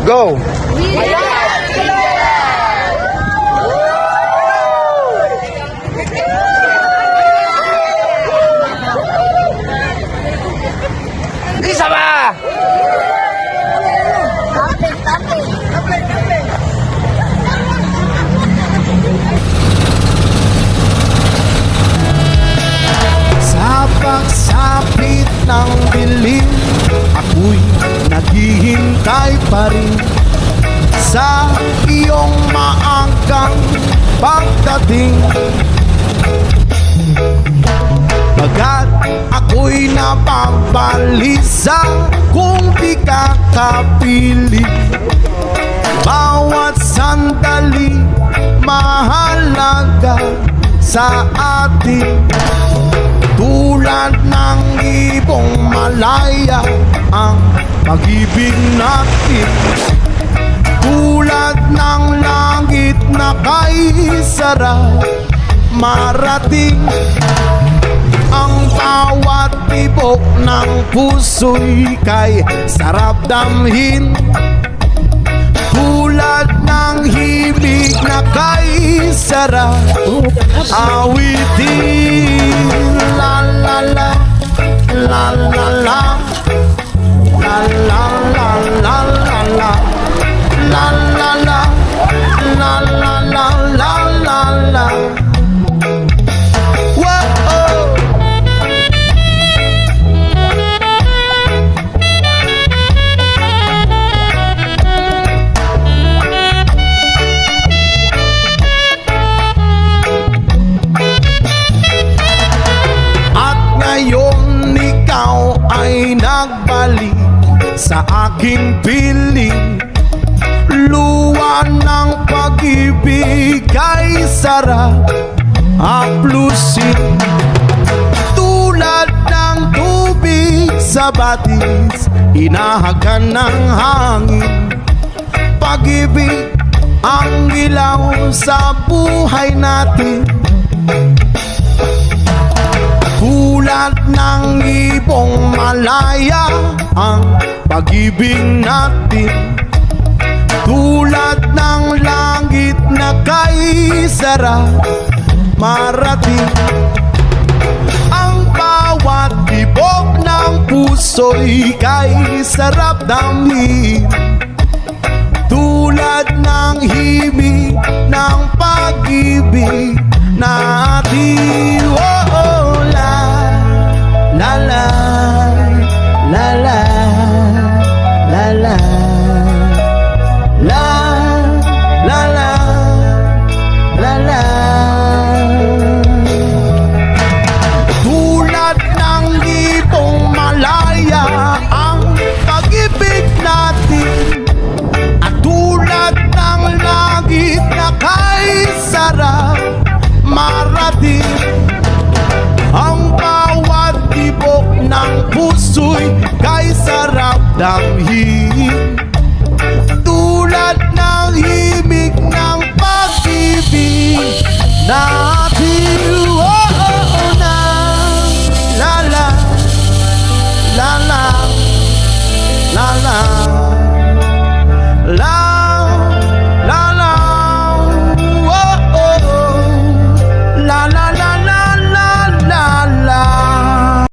Go! Isa ba? Sa pagsapit ng dilim, ako'y naghihintay pa rin sa iyong maagang pagdating. Bagat ako'y napabalisa kung di ka kapiling. Bawat sandali mahalaga sa atin. Tulad ng ibong malaya ang pag-ibig natin. Tulad ng langit na kay sarap marating. Ang bawat tibok ng puso'y kay sarap damhin. Tulad ng himig na kay sarap awitin. La la la, la la la, la la la la la la, la la la, la la la la la la. Ngayon ikaw ay nagbalik sa aking piling. Luwa ng pag-ibig ay sarap haplusin. Tulad ng tubig sa batis, hinahagan ng hangin. Pag-ibig ang ilaw sa buhay natin. Tulad ng ibong malaya ang pag-ibig natin. Tulad ng langit na kay sarap marating. Ang bawat tibok ng puso'y kay sarap damhin. Tulad ng himig ng pag-ibig natin. Oh, oh, la la la la la la la la la la la la. Tulad ng ibong malaya ang pag-ibig natin. At tulad ng langit na kay sarap marating. Ang bawat tibok ng puso'y kay sarap damhin.